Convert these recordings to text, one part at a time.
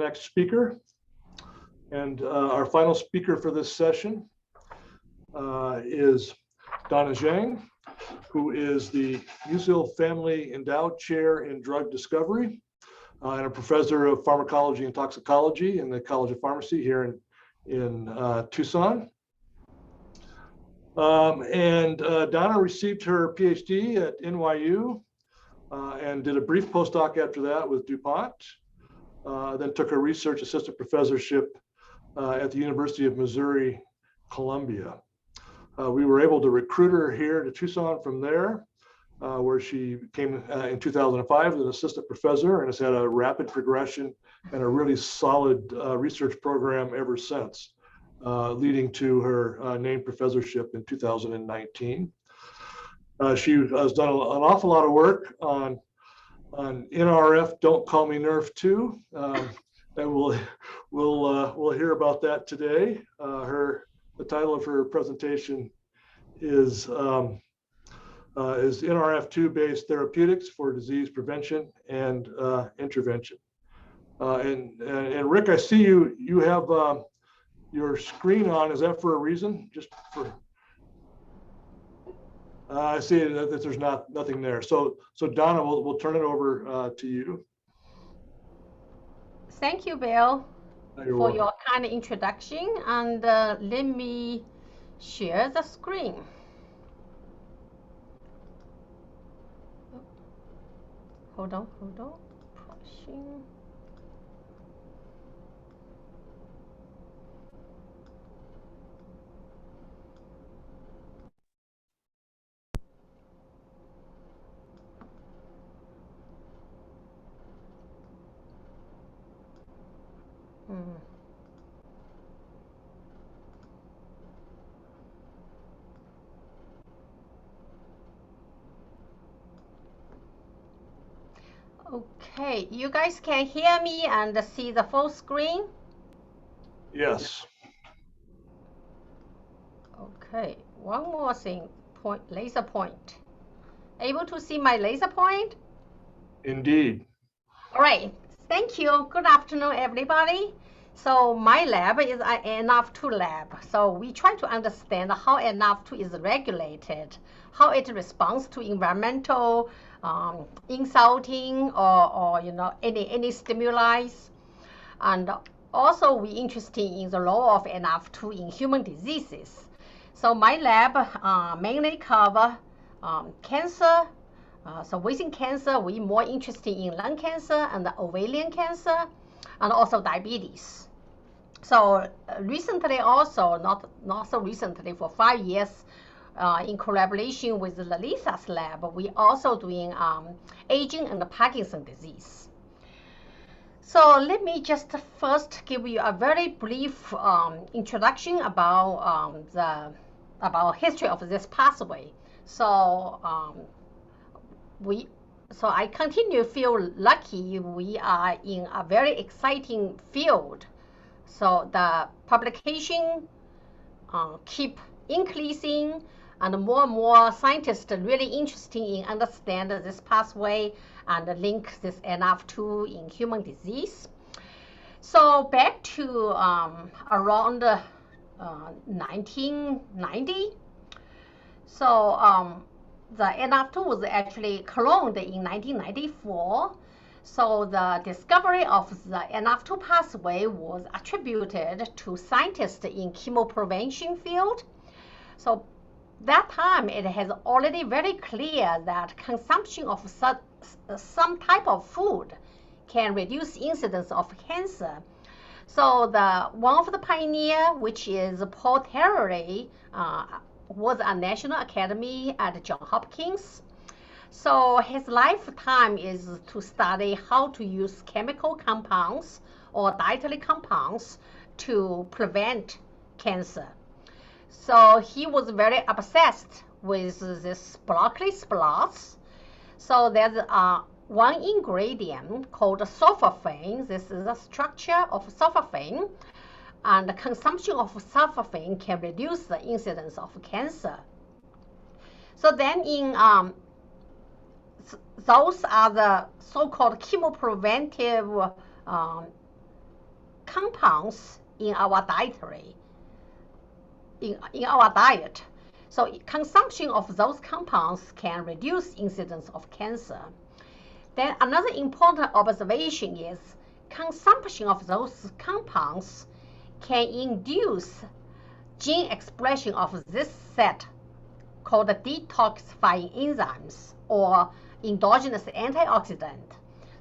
next speaker. And our final speaker for this session is Donna Zhang, who is the Musil Family Endowed Chair in Drug Discovery and a professor of pharmacology and toxicology in the College of Pharmacy here in Tucson. Donna received her PhD at NYU and did a brief postdoc after that with DuPont. Then took a research assistant professorship at the University of Missouri, Columbia. We were able to recruit her here to Tucson from there, where she came in 2005 as an assistant professor and has had a rapid progression and a really solid research program ever since, leading to her named professorship in 2019. She has done an awful lot of work on NRF, Don't Call Me Nerf 2, and we'll hear about that today. The title of her presentation is NRF2 based therapeutics for disease prevention and intervention. And Rick, I see you have your screen on. Is that for a reason? Just for I see that there's nothing there. So Donna, we'll turn it over to you. Thank you, Bill, You're for welcome. your kind introduction. And let me share the screen. Hold on. Pushing. Okay, you guys can hear me and see the full screen? Yes. Okay, one more thing, laser point. Able to see my laser point? Indeed. All right, thank you. Good afternoon, everybody. So my lab is an NRF2 lab. So we try to understand how NRF2 is regulated, how it responds to environmental insulting or any stimuli, and also we interested in the role of NRF2 in human diseases. So my lab mainly cover cancer. So within cancer, we're more interested in lung cancer and ovarian cancer, and also diabetes. So recently, also not so recently, for 5 years, in collaboration with Lisa's lab, we also doing aging and Parkinson disease. So let me just first give you a very brief introduction about history of this pathway. So I continue to feel lucky. We are in a very exciting field. So the publication keep increasing, and more scientists are really interested in understand this pathway and link this NRF2 in human disease. So back to around 1990. So the NRF2 was actually cloned in 1994. So the discovery of the NRF2 pathway was attributed to scientists in chemoprevention field. So that time it has already very clear that consumption of some type of food can reduce incidence of cancer. So one of the pioneer, which is Paul Terry, was a National Academy at Johns Hopkins. So his lifetime is to study how to use chemical compounds or dietary compounds to prevent cancer. So he was very obsessed with this broccoli sprouts. So there's one ingredient called sulforaphane. This is a structure of sulforaphane, and the consumption of sulforaphane can reduce the incidence of cancer. So then those are the so-called chemopreventive compounds in our dietary, in our diet. So consumption of those compounds can reduce incidence of cancer. Then another important observation is consumption of those compounds can induce gene expression of this set called detoxifying enzymes or endogenous antioxidant.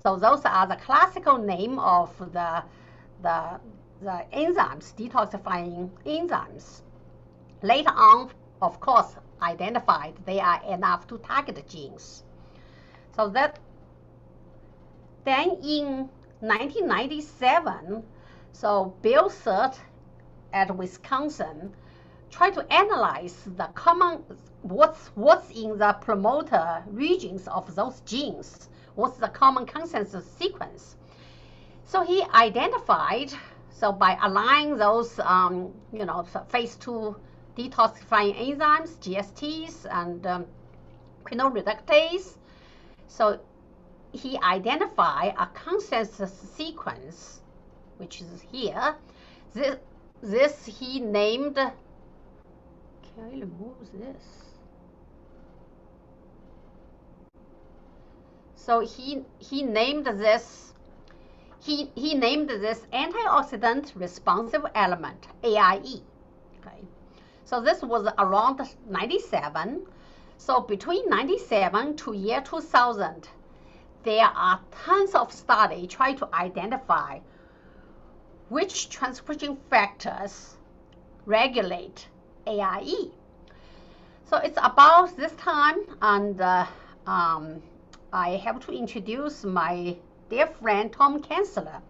So those are the classical name of the enzymes, detoxifying enzymes. Later on, of course, identified they are NF2 target genes. So that then in 1997, so Bill Surt at Wisconsin tried to analyze the common what's in the promoter regions of those genes. What's the common consensus sequence? So he identified, so by aligning those, phase 2 detoxifying enzymes, GSTs, and quinol reductase. So he identified a consensus sequence, which is here. This he named. Can I remove this? So he named this. He named this antioxidant responsive element, AIE. Okay. So this was around 97. So between 97 to year 2000, there are tons of studies trying to identify which transcription factors regulate AIE. So it's about this time, and I have to introduce my dear friend Tom Kensler.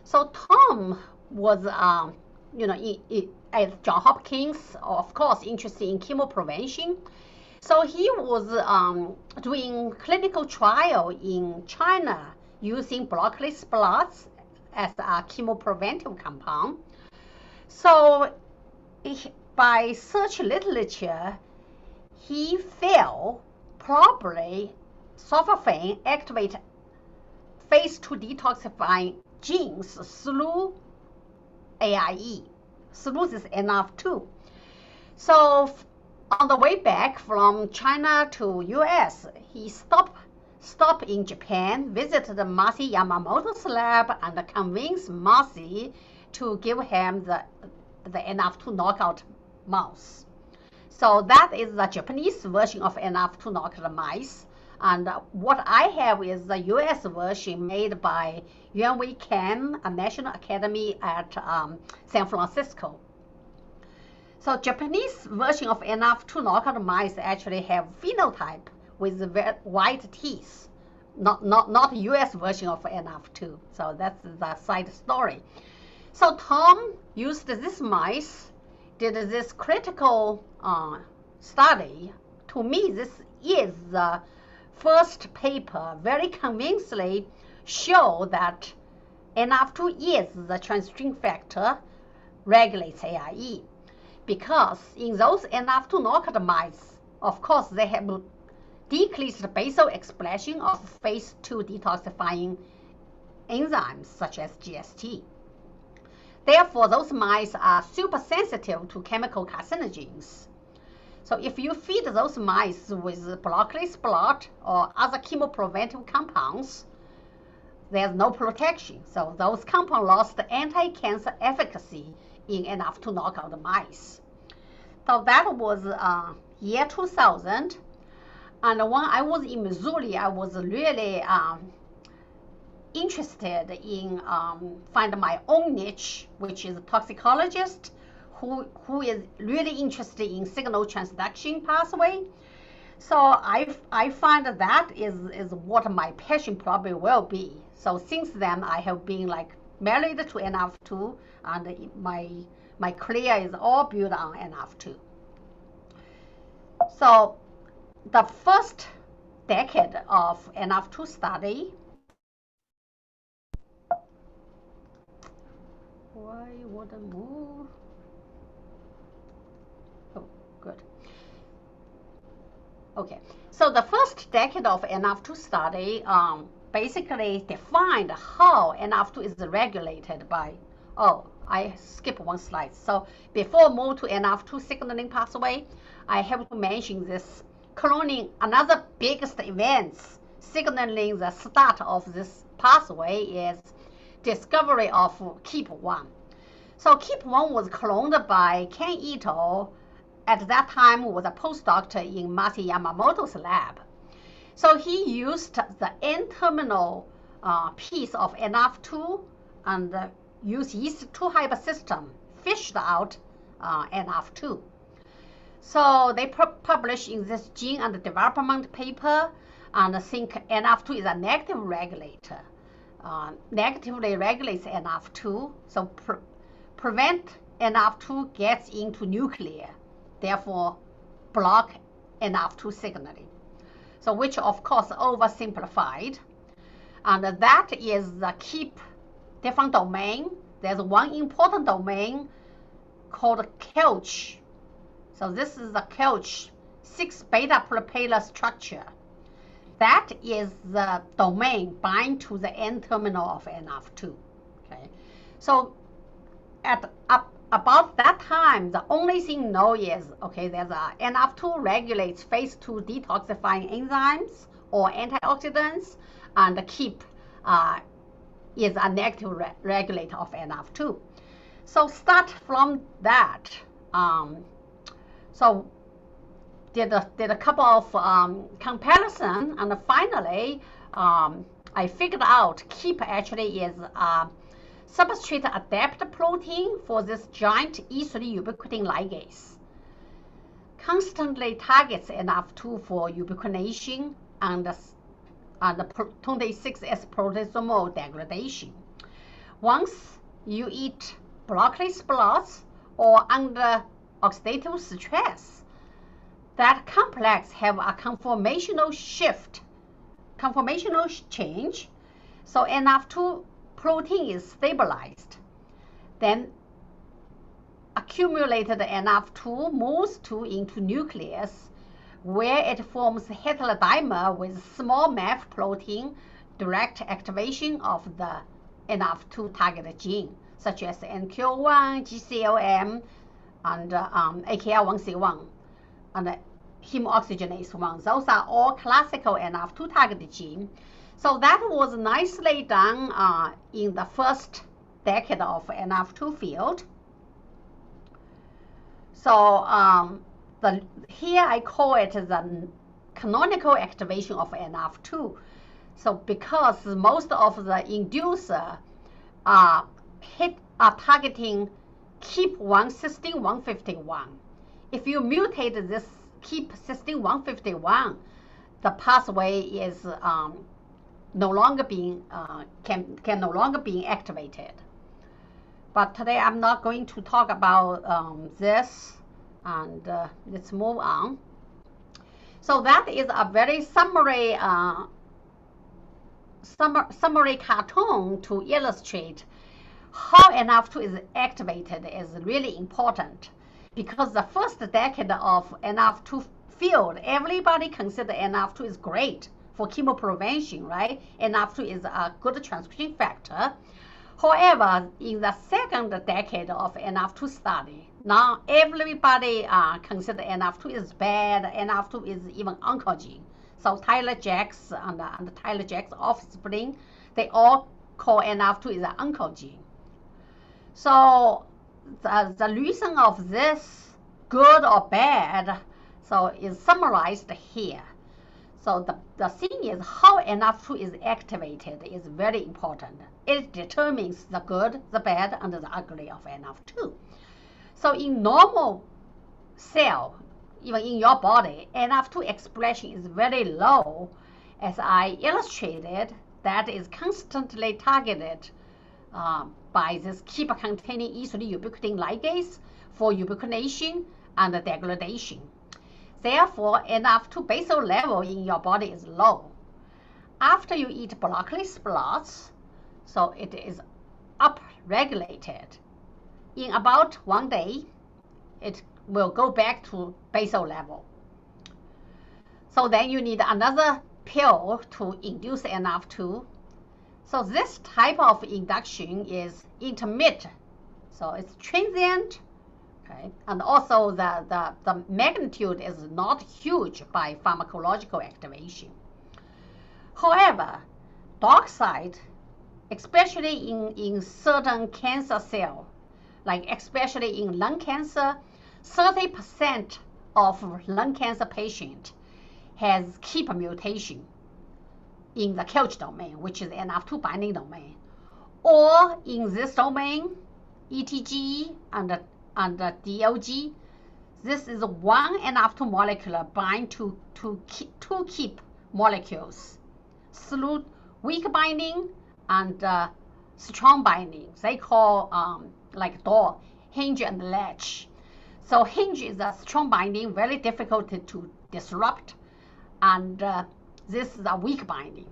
So Tom was, at Johns Hopkins, of course, interested in chemoprevention. So he was doing clinical trial in China using broccoli sprouts as a chemopreventive compound. So by search literature, he felt probably sulforaphane activate phase 2 detoxifying genes through AIE, through this NF2. So on the way back from China to US, he stopped in Japan, visited Masi Yamamoto's lab, and convinced Masi to give him the NF2 knockout mouse. So that is the Japanese version of NF2 knockout mice. And what I have is the US version made by Yuanwei Ken, a national academy at San Francisco. So Japanese version of NF2 knockout mice actually have phenotype with white teeth, not US version of NF2. So that's the side story. So Tom used this mice, did this critical study. To me, this is the first paper very convincingly show that NF2 is the transgene factor regulates AIE. Because in those NF2 knockout mice, of course, they have decreased basal expression of phase 2 detoxifying enzymes such as GST. Therefore, those mice are super sensitive to chemical carcinogens. So if you feed those mice with broccoli sprout or other chemopreventive compounds, there's no protection. So those compounds lost anti-cancer efficacy in NF2 knockout mice. So that was year 2000. And when I was in Missouri, I was really interested in find my own niche, which is a toxicologist who is really interested in signal transduction pathway. So I find that is what my passion probably will be. So since then, I have been like married to NF2, and my career is all built on NF2. So the first decade of NF2 study. Why would I move? Oh, good. Okay, so the first decade of NF2 study basically defined how NF2 is regulated by Oh, I skipped one slide. So before move to NF2 signaling pathway, I have to mention this cloning. Another biggest events signaling the start of this pathway is discovery of KEAP1. So KEAP1 was cloned by Ken Ito. At that time was a postdoc in Masi Yamamoto's lab. So he used the N-terminal piece of NF2 and used yeast-2 system, fished out NF2. So they published in this gene and development paper, and I think NF2 is a negative regulator. Negatively regulates NF2, so prevent NF2 gets into nuclear, therefore block NF2 signaling. So which of course oversimplified. And that is the KEAP different domain. There's one important domain called CALCH. So this is the CALCH 6-beta propalar structure. That is the domain bind to the N-terminal of NF2. Okay, so at about that time, the only thing known is, okay, there's a NF2 regulates phase 2 detoxifying enzymes or antioxidants, and the KEAP is a negative regulator of NF2. So start from that. So did a couple of comparison, and finally I figured out KEAP actually is a substrate adapt protein for this giant E3 ubiquitin ligase. Constantly targets NF2 for ubiquination and the 26S proteasomal degradation. Once you eat broccoli sprouts or under oxidative stress, that complex have a conformational change, so NF2 protein is stabilized. Then accumulated NF2 moves into nucleus, where it forms heterodimer with small MEF protein, direct activation of the NF2 target gene, such as NQ1, GCLM, and AKL1C1, and hemooxygenase 1. Those are all classical NF2 target gene. So that was nicely done in the first decade of NF2 field. So here I call it the canonical activation of NF2. So because most of the inducer are targeting KEAP1 cysteine 151. If you mutate this KEAP cysteine 151, the pathway is no longer being can no longer be activated. But today I'm not going to talk about this, and let's move on. So that is a very summary cartoon to illustrate how NF2 is activated is really important, because the first decade of NF2 field, everybody consider NF2 is great for chemoprevention, right? NF2 is a good transcription factor. However, in the second decade of NF2 study, now everybody consider NF2 is bad, NF2 is even oncogene. So Tyler Jacks and Tyler Jacks' offspring, they all call NF2 is an oncogene. So the reason of this, good or bad, so is summarized here. So the thing is how NF2 is activated is very important. It determines the good, the bad, and the ugly of NF2. So in normal cell, even in your body, NF2 expression is very low. As I illustrated, that is constantly targeted by this KEAP-containing E3 ubiquitin ligase for ubiquination and degradation. Therefore, NF2 basal level in your body is low. After you eat broccoli sprouts, so it is upregulated. In about 1 day, it will go back to basal level. So then you need another pill to induce NF2. So this type of induction is intermittent So it's transient, okay? And also the magnitude is not huge by pharmacological activation. However, dark side, especially in certain cancer cell, like especially in lung cancer, 30% of lung cancer patient has KEAP mutation in the KILCH domain, which is NF2 binding domain, or in this domain, ETG and DLG. This is one NF2 molecule bind to two KEAP molecules through weak binding and strong binding. They call like door, hinge and latch. So hinge is a strong binding, very difficult to disrupt, and this is a weak binding.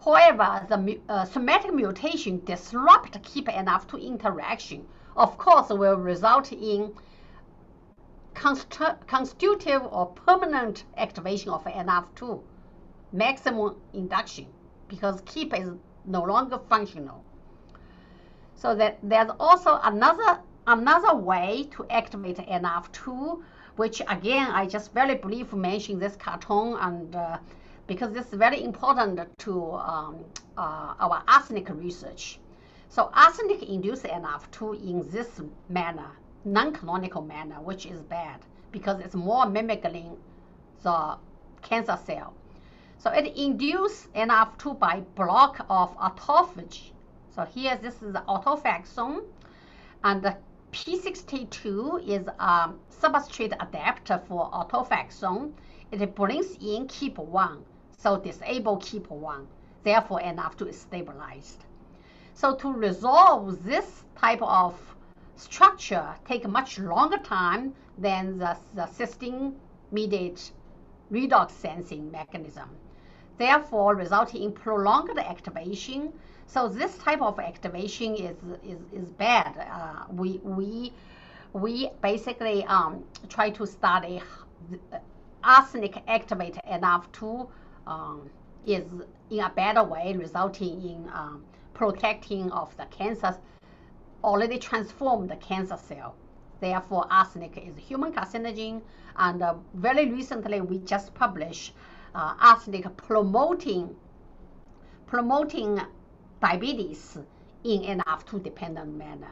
However, the somatic mutation disrupt KEAP NF2 interaction, of course, will result in constitutive or permanent activation of NF2, maximum induction, because KEAP is no longer functional. So that there's also another way to activate NF2, which again, I just very briefly mentioned this cartoon, and because this is very important to our arsenic research. So arsenic induces NF2 in this manner, non-canonical manner, which is bad because it's more mimicking the cancer cell. So it induces NF2 by block of autophagy. So here, this is the autophagosome, and the P62 is a substrate adapter for autophagosome. It brings in KEAP1, so disable KEAP1. Therefore, NF2 is stabilized. So to resolve this type of structure take much longer time than the cysteine-mediated redox sensing mechanism, therefore resulting in prolonged activation. So this type of activation is bad. We basically try to study arsenic activated NF2 is in a better way, resulting in protecting of the cancer, already transformed the cancer cell. Therefore, arsenic is a human carcinogen, and very recently we just published arsenic promoting diabetes in NF2 dependent manner,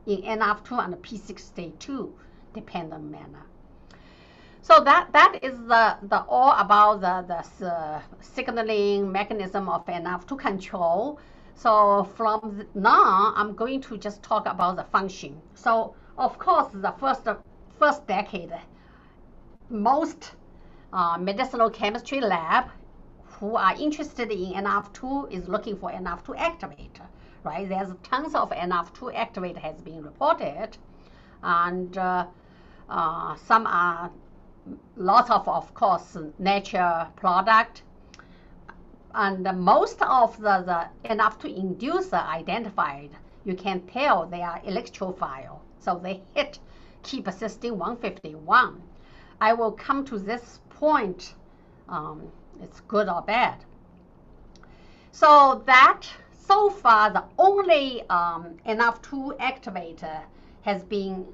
in NF2 and P62 dependent manner. So that is the all about the signaling mechanism of NF2 control. So from now, I'm going to just talk about the function. So of course, the first decade, most medicinal chemistry lab who are interested in NF2 is looking for NF2 activator, right? There's tons of NF2 activator has been reported, and some are lots of course, nature product. And most of the NF2 inducer identified, you can tell they are electrophile. So they hit KEAP cysteine 151. I will come to this point. It's good or bad. So far, the only NF2 activator has been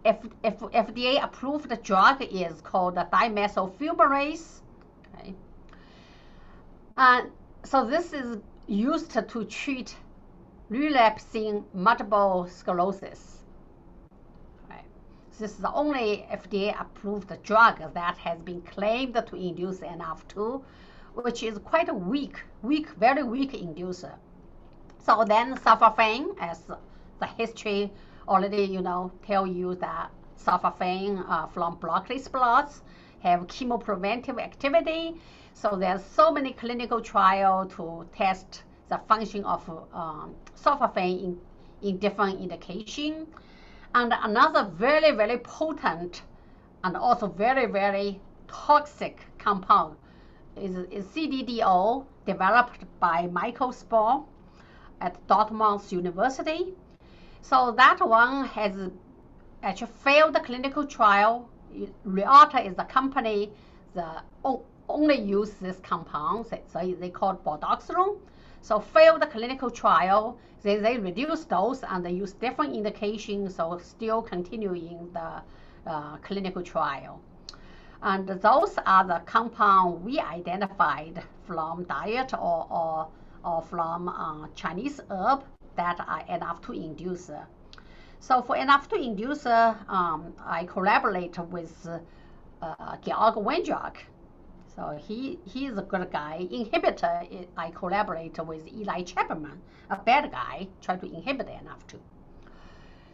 FDA approved drug is called the dimethylfumarase. Okay. So this is used to treat relapsing multiple sclerosis. Right. This is the only FDA-approved drug that has been claimed to induce NF2, which is quite a very weak inducer. So then sulforaphane, as the history already, tell you that sulforaphane from broccoli sprouts have chemopreventive activity. So there's so many clinical trials to test the function of sulforaphane in different indications. And another very, very potent and also very, very toxic compound is CDDO, developed by Michael Spohr at Dartmouth University. So that one has actually failed the clinical trial. Reata is the company that only use this compound, so they call it bordoxolone. So failed the clinical trial, they reduce dose and they use different indications, so still continuing the clinical trial. And those are the compound we identified from diet or from Chinese herb that are NF2 inducer. So for NF2 inducer, I collaborate with Georg Wendrak. So he is a good guy. Inhibitor, I collaborate with Eli Chapman, a bad guy, try to inhibit NF2.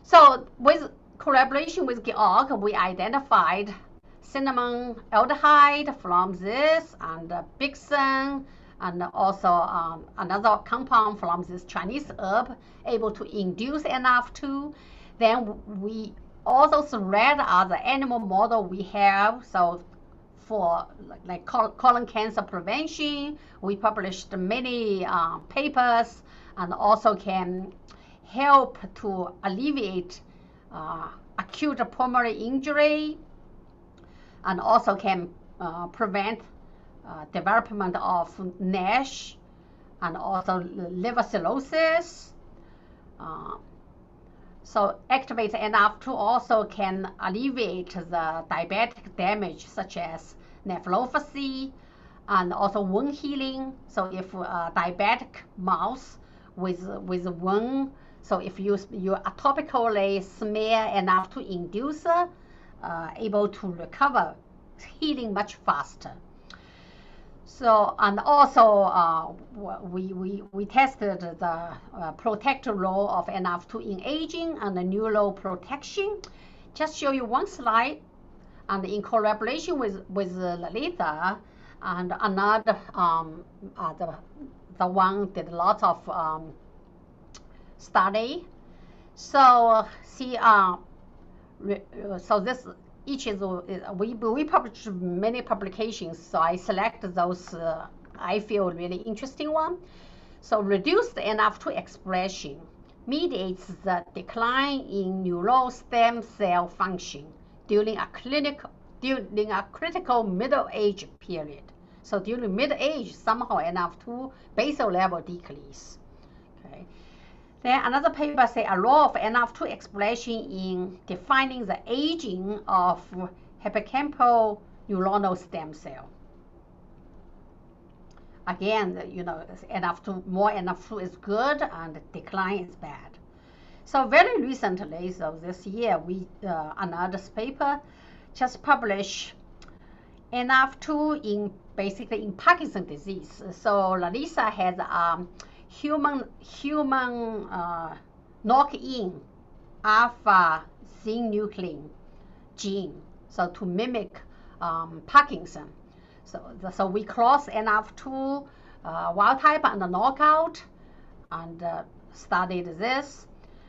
So with collaboration with Georg, we identified cinnamon aldehyde from this, and Bixen, and also another compound from this Chinese herb, able to induce NF2. Then all those red are the animal model we have. So for like colon cancer prevention, we published many papers, and also can help to alleviate acute pulmonary injury, and also can prevent development of NASH, and also liver cirrhosis. So activate NF2 also can alleviate the diabetic damage, such as nephropathy, and also wound healing. So if diabetic mouse with wound, so if you topically smear NF2 inducer, able to recover, healing much faster. So, and also we tested the protective role of NF2 in aging and the neuroprotection. Just show you one slide, and in collaboration with Lalita and another the one did lots of study. So see, so this each is we publish many publications, so I select those I feel really interesting one. So reduced NF2 expression mediates the decline in neural stem cell function during a critical middle age period. So during middle age, somehow NF2 basal level decrease. Okay. Then another paper say a role of NF2 expression in defining the aging of hippocampal neuronal stem cell. Again, you know, more NF2 is good and decline is bad. So very recently, so this year, we another paper just published NF2 in basically in Parkinson's disease. So Larissa has human knock-in alpha synuclein gene, so to mimic Parkinson. So we cross NF2 wild type and the knockout, and studied this.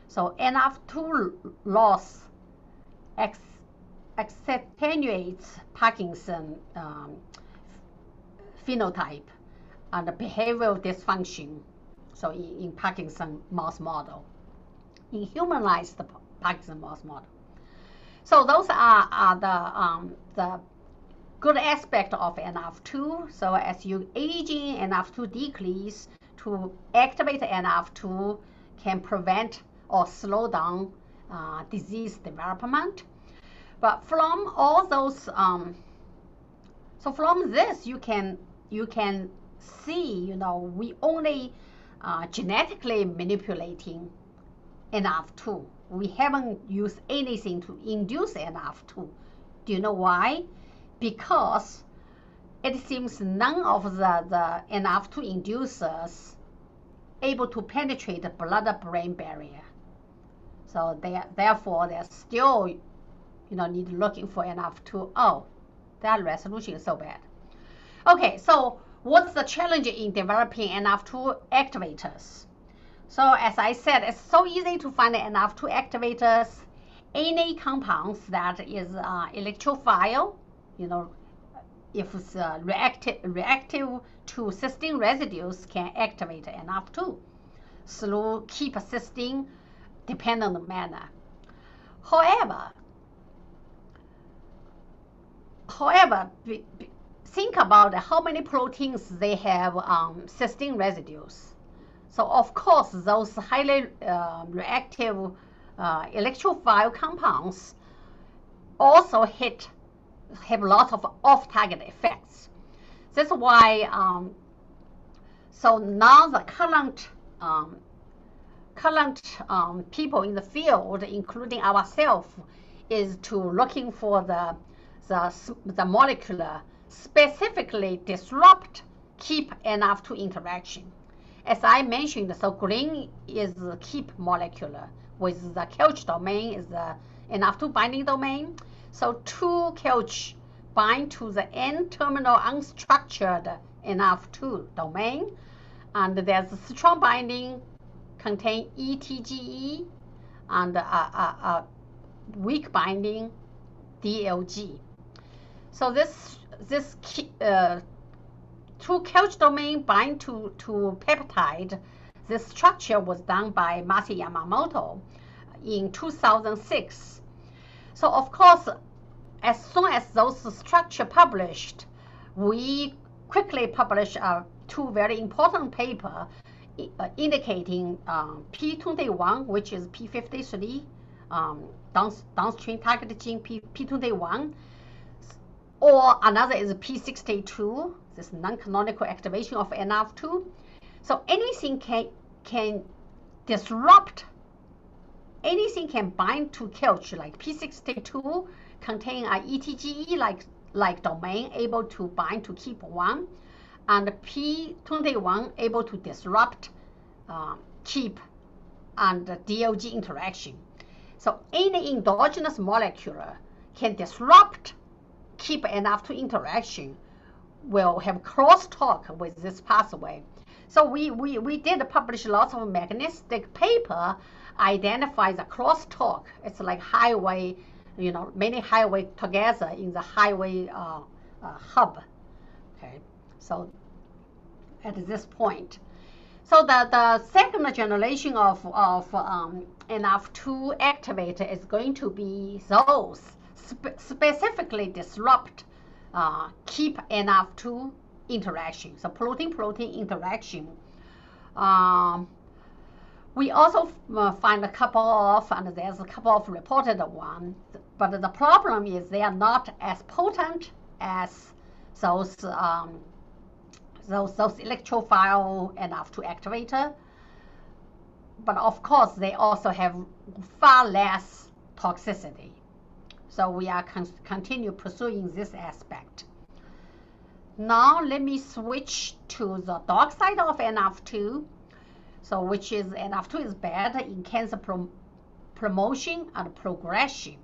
So NF2 loss attenuates Parkinson phenotype and behavioral dysfunction. So in Parkinson mouse model, in humanized Parkinson mouse model. So those are the good aspect of NF2. So as you aging, NF2 decrease, to activate NF2 can prevent or slow down disease development. But from all those, so from this you can see, you know, we only genetically manipulating NF2. We haven't used anything to induce NF2. Do you know why? Because it seems none of the NF2 inducers able to penetrate the blood-brain barrier. So therefore, they're still, you know, need looking for NF2. Oh, that resolution is so bad. Okay, so what's the challenge in developing NF2 activators? So as I said, it's so easy to find NF2 activators. Any compounds that is electrophile, you know, if it's reactive to cysteine residues, can activate NF2 through key cysteine dependent manner. However, think about how many proteins they have cysteine residues. So of course, those highly reactive electrophile compounds also have lots of off-target effects. That's why, so now the current people in the field, including ourselves, is to looking for the molecular specifically disrupt KEAP NF2 interaction. As I mentioned, so green is the KEAP molecular, with the CALCH domain is the NF2 binding domain. So 2 CALCH bind to the N-terminal unstructured NF2 domain, and there's a strong binding contain ETGE and a weak binding DLG. So this 2 CALCH domain bind to peptide. This structure was done by Masa Yamamoto in 2006. So of course, as soon as those structure published, we quickly published 2 very important papers indicating P21, which is P53, downstream target gene P21, or another is P62, this non-canonical activation of NF2. So anything can disrupt, anything can bind to CALCH, like P62 contain an ETGE like domain able to bind to KEAP1, and P21 able to disrupt KEAP and DLG interaction. So any endogenous molecule can disrupt KEAP NF2 interaction, will have crosstalk with this pathway. So we did publish lots of mechanistic paper, identify the crosstalk. It's like highway, many highway together in the highway hub. Okay, so at this point. So the second generation of NF2 activator is going to be those specifically disrupt KEAP NF2 interaction, so protein-protein interaction. We also find a couple of, and there's a couple of reported ones, but the problem is they are not as potent as those electrophile NF2 activator. But of course, they also have far less toxicity. So we are continue pursuing this aspect. Now let me switch to the dark side of NF2. So which is NF2 is bad in cancer promotion and progression.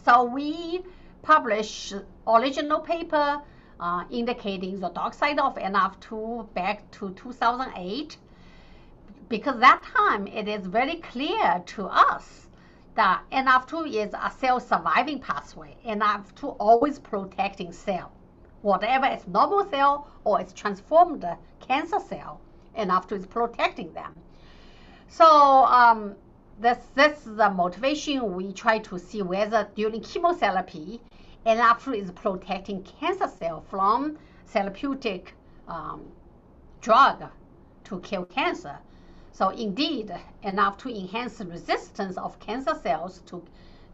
So we published original paper indicating the dark side of NF2 back to 2008, because that time it is very clear to us that NF2 is a cell surviving pathway. NF2 always protecting cell, whatever is normal cell or it's transformed cancer cell, NF2 is protecting them. So this is the motivation. We try to see whether during chemotherapy, NF2 is protecting cancer cell from therapeutic drug to kill cancer. So indeed, NF2 enhance resistance of cancer cells to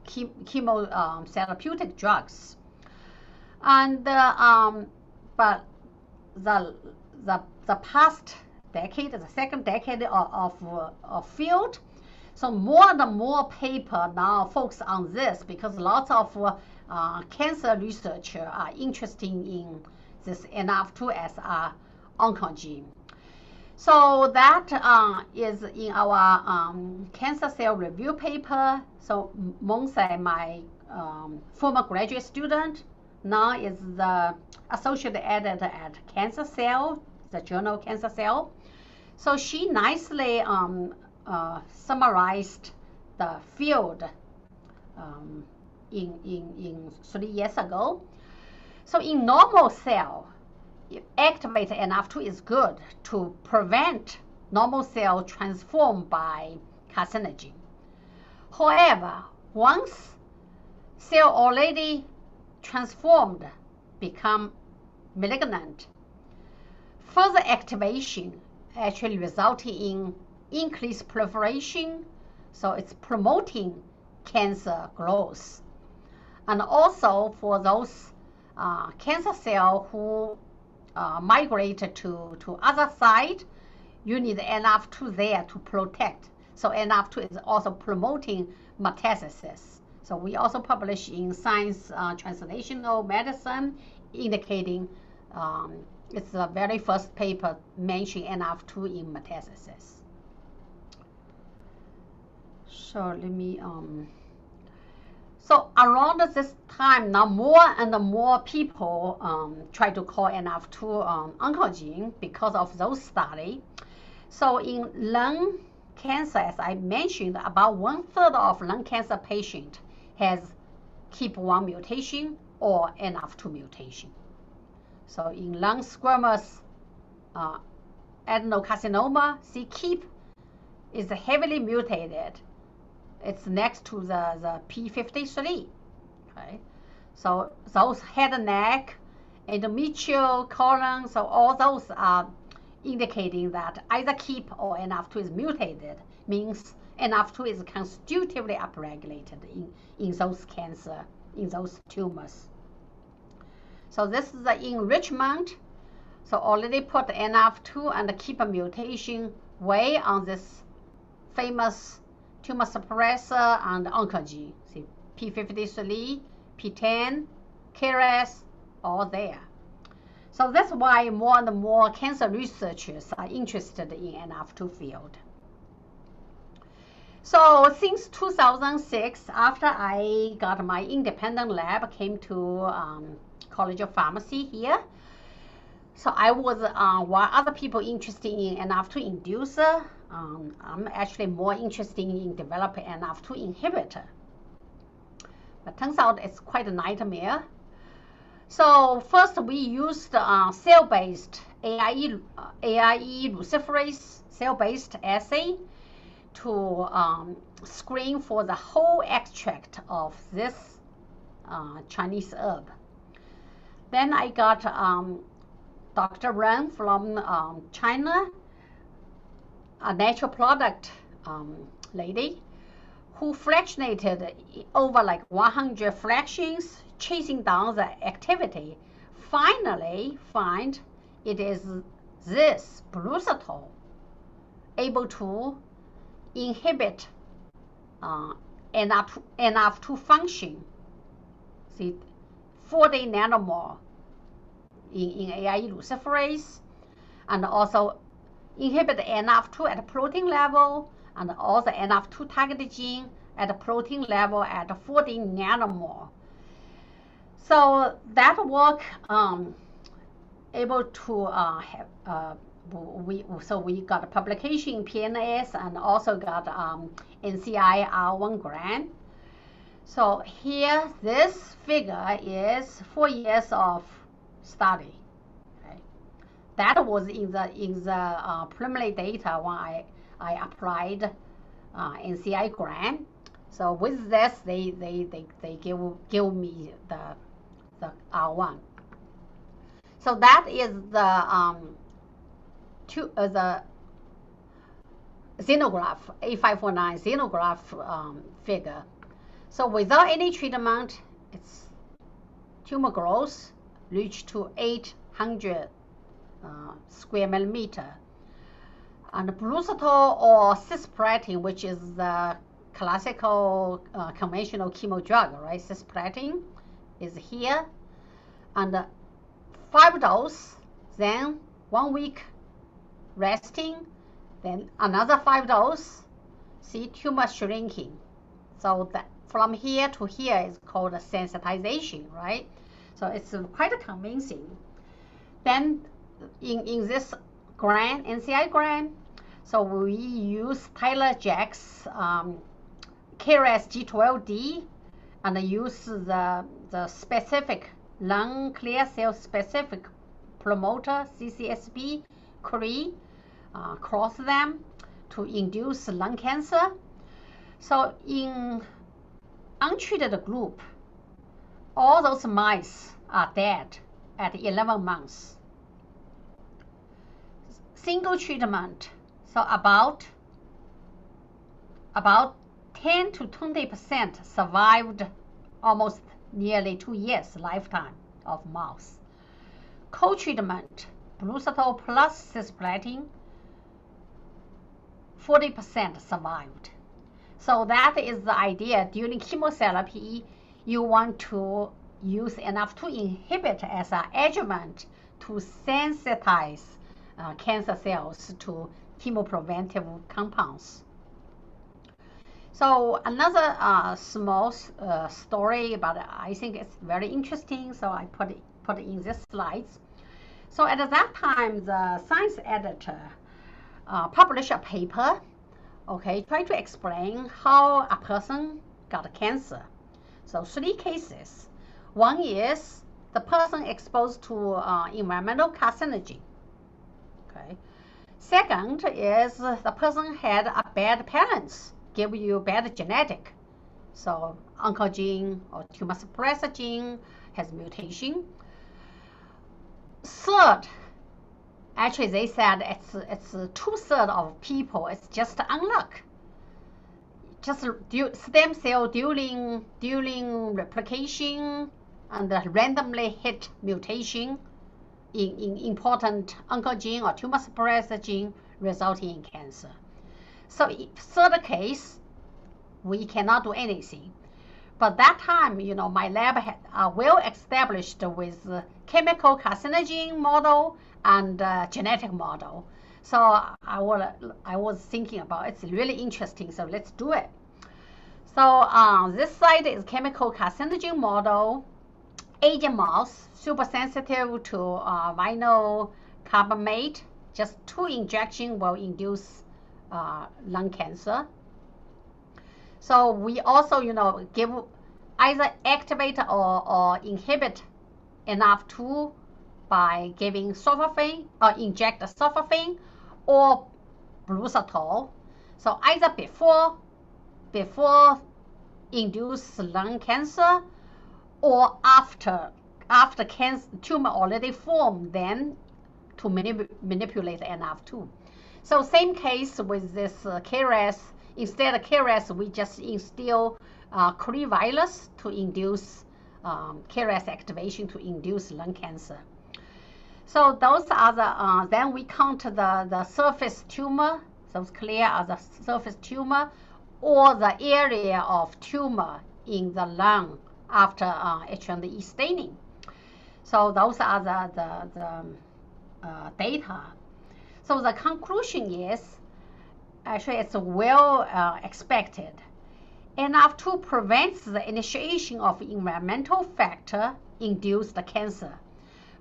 chemotherapeutic drugs. And but the past decade, the second decade of field, so more and more paper now focus on this, because lots of cancer researchers are interested in this NF2 as an oncogene. So that is in our cancer cell review paper. So Mongse, my former graduate student, now is the associate editor at Cancer Cell, the journal Cancer Cell. So she nicely summarized the field in 3 years ago. So in normal cell, activate NF2 is good to prevent normal cell transformed by carcinogen. However, once cell already transformed, become malignant, further activation actually resulting in increased proliferation. So it's promoting cancer growth. And also for those cancer cells who migrate to other side, you need NF2 there to protect. So NF2 is also promoting metastasis. So we also publish in Science Translational Medicine, indicating it's the very first paper mentioning NF2 in metastasis. So let me so around this time now, more and more people try to call NF2 oncogene because of those studies. So in lung cancer, as I mentioned, about 1/3 of lung cancer patients has KEAP1 mutation or NF2 mutation. So in lung squamous adenocarcinoma, see KEAP is heavily mutated. It's next to the P53. Okay? So those head and neck, endometrial, colon, so all those are indicating that either KEAP or NF2 is mutated, means NF2 is constitutively upregulated in those cancer, in those tumors. So this is the enrichment. So already put NF2 and the KEAP mutation way on this famous tumor suppressor and oncogene. See, P53, P10, KRAS, all there. So that's why more and more cancer researchers are interested in NF2 field. So since 2006, after I got my independent lab, came to College of Pharmacy here. So I was, while other people interested in NF2 inducer, I'm actually more interested in developing NF2 inhibitor. But turns out it's quite a nightmare. So first we used cell-based AIE luciferase cell-based assay to screen for the whole extract of this Chinese herb. Then I got Dr. Ren from China, a natural product lady, who fractionated over like 100 fractions, chasing down the activity. Finally find it is this Brusatol able to inhibit NF2 function. See, 40 nanomole in AIE luciferase, and also inhibit NF2 at the protein level, and also NF2 targeted gene at the protein level at 40 nanomole. So that work able to have we got a publication in PNAS and also got NCI R1 grant. So here, this figure is 4 years of study. Okay. That was in the preliminary data when I applied NCI grant. So with this, they give me the R1. So that is the Xenograft, A549 Xenograft figure. So without any treatment, its tumor growth reached to 800 square millimeter. And Brusatol or cisplatin, which is the classical conventional chemo drug, right? Cisplatin is here. And 5 doses, then 1 week resting, then another 5 doses. See, tumor shrinking. So that from here to here is called a sensitization, right? So it's quite convincing. Then in this grant, NCI grant, so we use Tyler Jack's KRAS G12D and use the specific lung clear cell specific promoter, CCSB, CRE, cross them to induce lung cancer. So in untreated group, all those mice are dead at 11 months. single treatment, so about 10 to 20% survived almost nearly 2 years lifetime of mouse. Co-treatment, Brusatol plus cisplatin, 40% survived. So that is the idea. During chemotherapy, you want to use NF2 inhibitor as an adjuvant to sensitize cancer cells to chemopreventive compounds. So another small story, but I think it's very interesting, so I put it in this slides. So at that time, the science editor published a paper, okay, trying to explain how a person got cancer. So 3 cases. One is the person exposed to environmental carcinogen. Okay. Second is the person had a bad parents, give you bad genetic. So oncogene or tumor suppressor gene has mutation. Third, actually they said it's 2/3 of people, it's just unluck. Just stem cell during replication and randomly hit mutation in important oncogene or tumor suppressor gene resulting in cancer. So third case, we cannot do anything. But that time, my lab had well established with chemical carcinogen model and genetic model. So I was thinking about it's really interesting, so let's do it. So this side is chemical carcinogen model, Asian mouse, super sensitive to vinyl carbamate. Just 2 injections will induce lung cancer. So we also, give either activate or inhibit NF2 by giving sulforaphane or inject the sulforaphane or Brusatol. So either before induce lung cancer or after cancer tumor already formed, then to manipulate NF2. So same case with this KRAS. Instead of KRAS, we just instill coronavirus to induce KRAS activation to induce lung cancer. So those are the, then we count the surface tumor, those clear are the surface tumor, or the area of tumor in the lung after H1E staining. So those are the data. So the conclusion is, actually it's well expected. NF2 prevents the initiation of environmental factor induced cancer,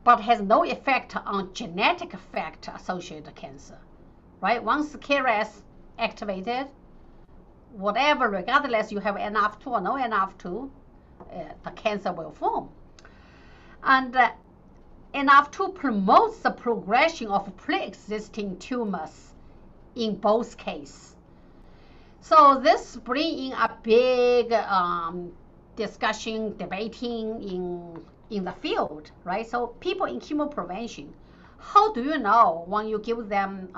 but has no effect on genetic factor associated cancer, right? Once KRAS activated, whatever, regardless you have NF2 or no NF2, the cancer will form. And NF2 promotes the progression of pre-existing tumors in both cases. So this brings in a big discussion, debating in the field, right? So people in chemoprevention, how do you know when you give them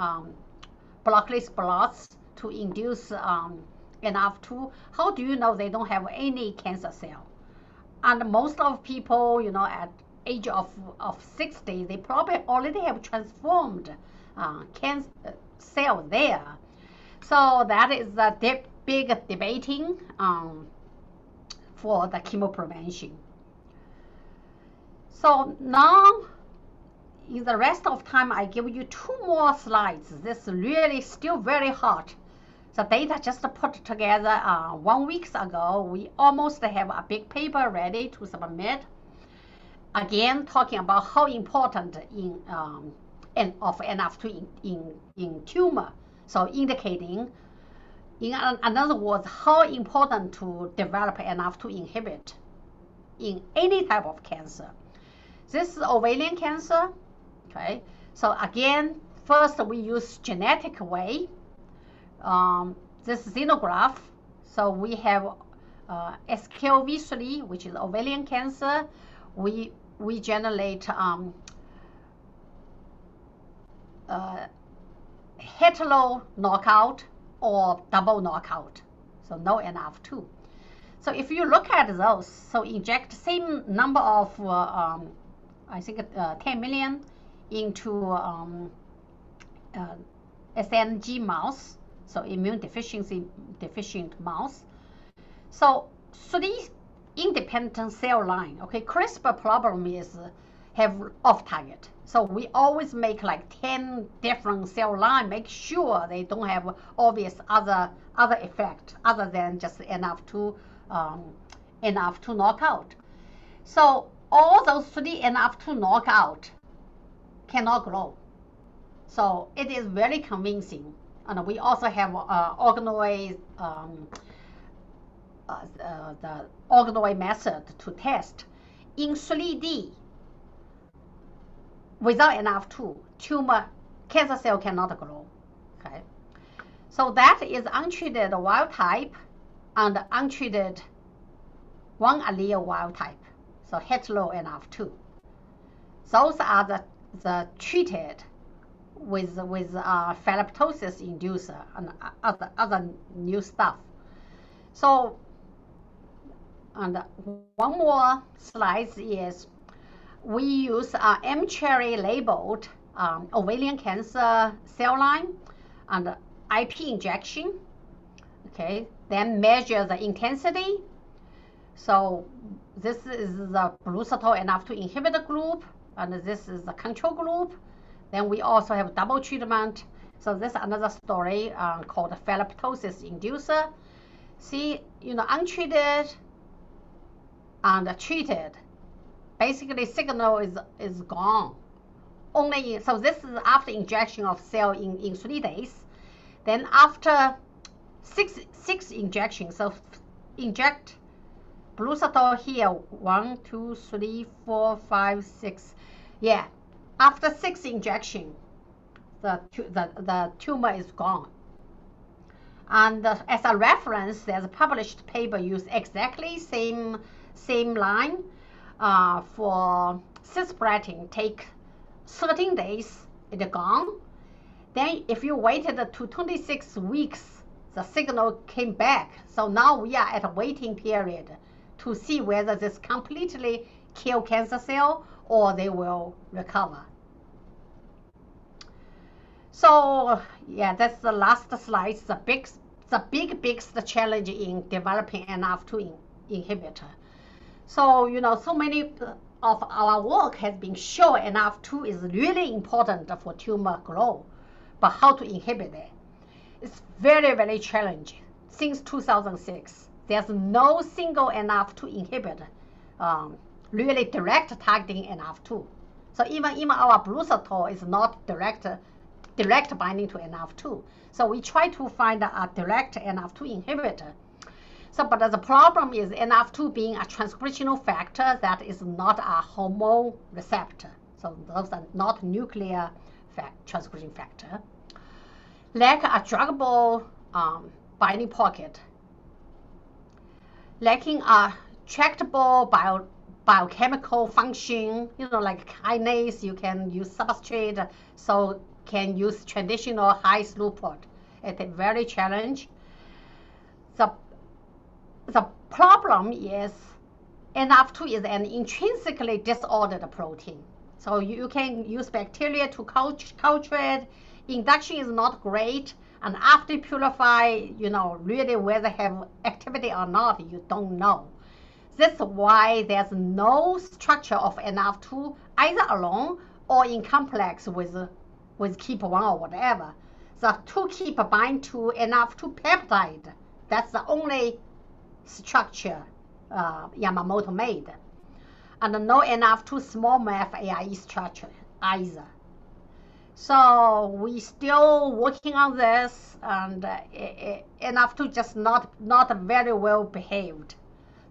blockless blots to induce NF2, how do you know they don't have any cancer cell? And most of people, at age of 60, they probably already have transformed cancer cell there. So that is the big debating for the chemoprevention. So now, in the rest of time, I give you 2 more slides. This is really still very hot. The data just put together 1 week ago. We almost have a big paper ready to submit. Again, talking about how important of NF2 in tumor. So indicating, in other words, how important to develop NF2 inhibit in any type of cancer. This is ovarian cancer. Okay. So again, first we use genetic way. This is Xenograft. So we have SKLV3, which is ovarian cancer. We generate hetero knockout or double knockout, so no NF2. So if you look at those, so inject same number of, I think 10 million into SNG mouse, so immune deficient mouse. So these independent cell line, okay, CRISPR problem is have off target. So we always make like 10 different cell line, make sure they don't have obvious other effect other than just NF2 knockout. So all those 3 NF2 knockout cannot grow. So it is very convincing. And we also have organoid, the organoid method to test. In 3D, without NF2, cancer cell cannot grow. Okay, so that is untreated wild type and untreated one allele wild type, so hetero NF2. Those are the treated with phyllotosis inducer and other new stuff. So, and one more slide is we use M-cherry labeled ovarian cancer cell line and IP injection. Okay, then measure the intensity. So this is the Brusatol NF2 inhibitor group, and this is the control group. Then we also have double treatment. So this is another story called phyllotosis inducer. See, untreated and treated, basically signal is gone. So this is after injection of cell in 3 days. Then after six injections, so inject Brusatol here, 1, 2, 3, 4, 5, 6. Yeah, after 6 injections, the tumor is gone. And as a reference, there's a published paper use exactly same line for cisplatin. Take 13 days, it's gone. Then if you waited to 26 weeks, the signal came back. So now we are at a waiting period to see whether this completely kill cancer cell or they will recover. So yeah, that's the last slide. The biggest challenge in developing NF2 inhibitor. So so many of our work has been shown NF2 is really important for tumor growth, but how to inhibit it? It's very, very challenging. Since 2006, there's no single NF2 inhibitor really direct targeting NF2. So even our Brusatol is not direct binding to NF2. So we try to find a direct NF2 inhibitor. So, but the problem is NF2 being a transcriptional factor that is not a hormone receptor. So those are not nuclear transcription factor. Lack a druggable binding pocket. Lacking a tractable biochemical function, like kinase, you can use substrate, so can use traditional high throughput. It's very challenging. The problem is NF2 is an intrinsically disordered protein. So you can use bacteria to culture it. Induction is not great. And after purify, really whether have activity or not, you don't know. That's why there's no structure of NF2 either alone or in complex with KEAP1 or whatever. The 2-keep bind to NF2 peptide. That's the only structure Yamamoto made. And no NF2 small MAF AIE structure either. So we still working on this, and NF2 just not very well behaved.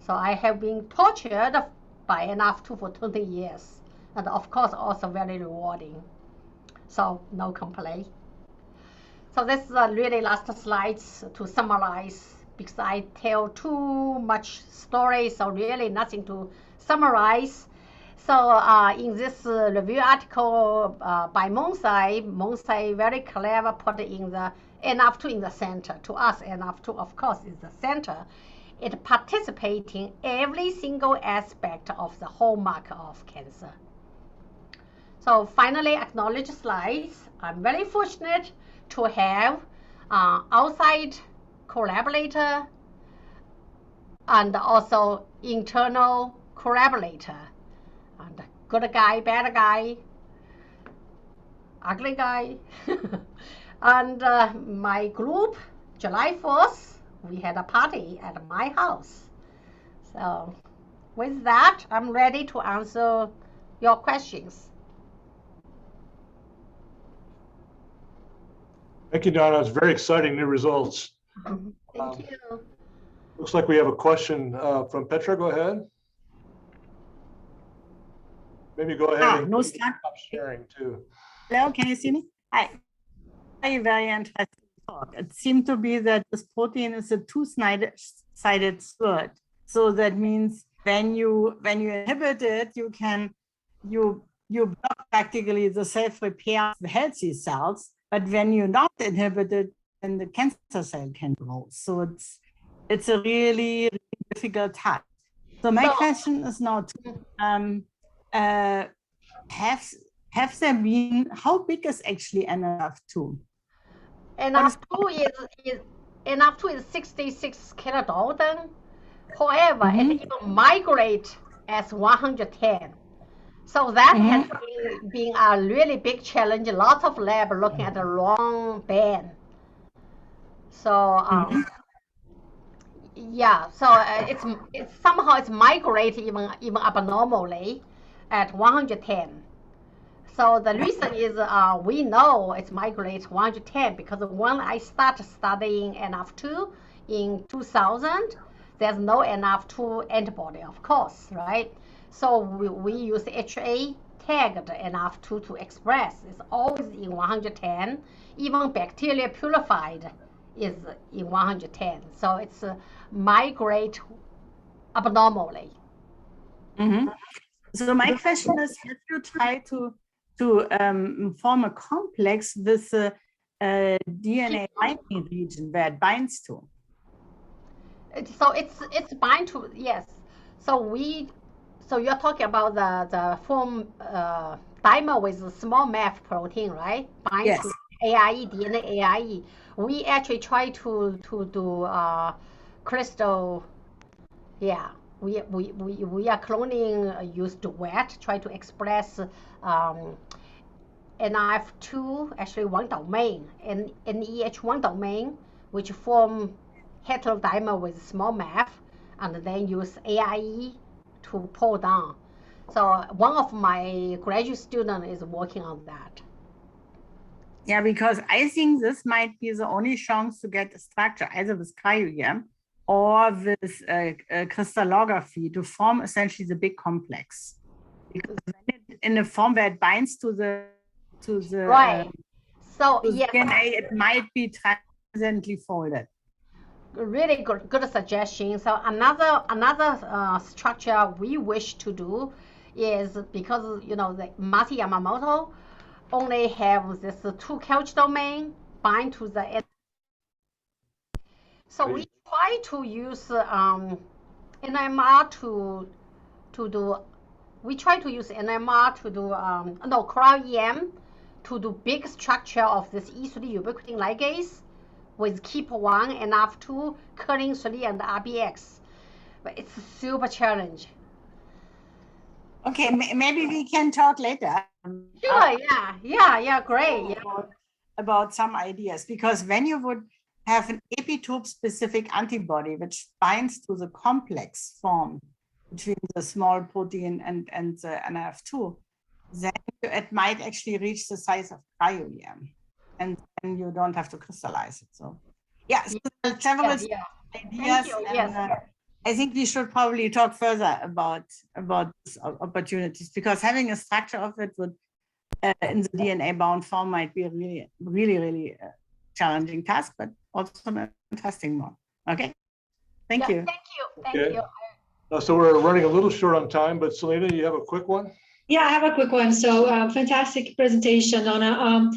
So I have been tortured by NF2 for 20 years, and of course also very rewarding. So no complaint. So this is the really last slides to summarize, because I tell too much story, so really nothing to summarize. So in this review article by Monsai very clever put in the NF2 in the center. To us, NF2, of course, is the center. It participates in every single aspect of the hallmark of cancer. So finally, acknowledge slides. I'm very fortunate to have outside collaborator and also internal collaborator. And good guy, bad guy, ugly guy. And my group, July 4th, we had a party at my house. So with that, I'm ready to answer your questions. Thank you, Donna. It's very exciting new results. Thank you. Looks like we have a question from Petra. Go ahead. Maybe go ahead and stop sharing too. Hello, can you see me? Hi. Very interesting talk. It seemed to be that this protein is a two-sided sword. So that means when you inhibit it, you block practically the self-repair of the healthy cells. But when you not inhibit it, then the cancer cell can grow. So it's a really, really difficult task. So my question is now, have there been, how big is actually NF2? NF2 is 66 kilodalton. However, it even migrate as 110. So that has been a really big challenge. Lots of lab looking at the wrong band. So yeah, so it's somehow it's migrate even abnormally at 110. So the reason is we know it's migrates 110 because when I started studying NF2 in 2000, there's no NF2 antibody, of course, right? So we use HA tagged NF2 to express. It's always in 110. Even bacteria purified is in 110. So it's migrate abnormally. So my question is, have you tried to form a complex with the DNA binding region where it binds to? So it's bind to, yes. So you're talking about the form dimer with a small MAF protein, right? Bind to AIE, DNA AIE. We actually try to do crystal, yeah. We are cloning used wet, try to express NF2, actually one domain, and NEH1 domain, which form heterodimer with small MAF, and then use AIE to pull down. So one of my graduate students is working on that. Yeah, because I think this might be the only chance to get a structure, either with cryo-EM or with crystallography, to form essentially the big complex. Because in a form where it binds to the right. So yes, DNA, it might be transiently folded. Really good suggestion. So another structure we wish to do is, because the Masi Yamamoto only have this 2 couch domain bind to the. So we try to use NMR to do. We try to use NMR to do cryo-EM to do big structure of this E3 ubiquitin ligase with KEAP1, NF2, Curlin3, and RBX. But it's super challenge. Okay, maybe we can talk later. Sure, yeah, great. Yeah. About some ideas, because when you would have an epitope-specific antibody which binds to the complex form between the small protein and the NF2, then it might actually reach the size of cryo-EM, and then you don't have to crystallize it. So yeah, so several ideas. And, I think we should probably talk further about opportunities, because having a structure of it would in the DNA bound form might be a really challenging task, but also an interesting one. Okay, thank you. Thank you. So we're running a little short on time, but Selena, you have a quick one? Yeah, I have a quick one. So fantastic presentation, Donna.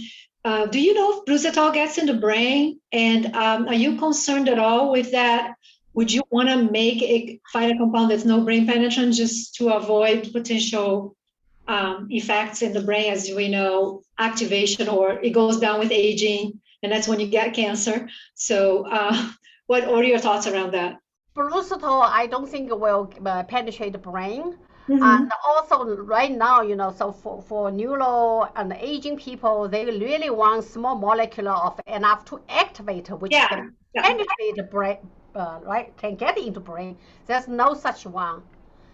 Do you know if Brusatol gets in the brain? And are you concerned at all with that? Would you want to make a find a compound that's no brain penetrant just to avoid potential effects in the brain? As we know, activation, or it goes down with aging, and that's when you get cancer. So what are your thoughts around that? Brusatol, I don't think it will penetrate the brain. Mhm. And also right now, so for neuro and aging people, they really want small molecular of enough to activate, which can penetrate the brain, right? Can get into brain. There's no such one.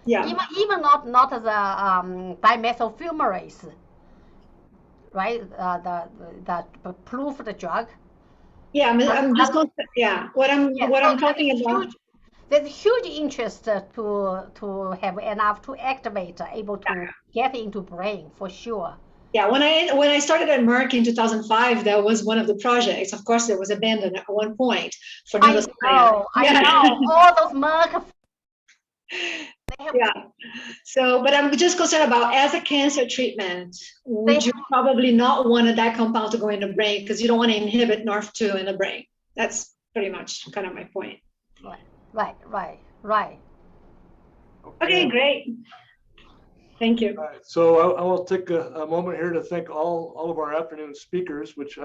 Yeah. Even not the dimethylfumarase, right? The approved drug. Yeah, I'm just going to, yeah. What I'm So talking about. There's huge interest to have enough to activate, able to get into brain for sure. Yeah, when I started at Merck in 2005, that was one of the projects. Of course, it was abandoned at one point for neuroscience. I know all those Merck. Yeah. So, but I'm just concerned about as a cancer treatment, would you probably not want that compound to go in the brain because you don't want to inhibit NRF2 in the brain? That's pretty much kind of my point. Right. Okay, great. Thank you. All right, so I will take a moment here to thank all of our afternoon speakers, which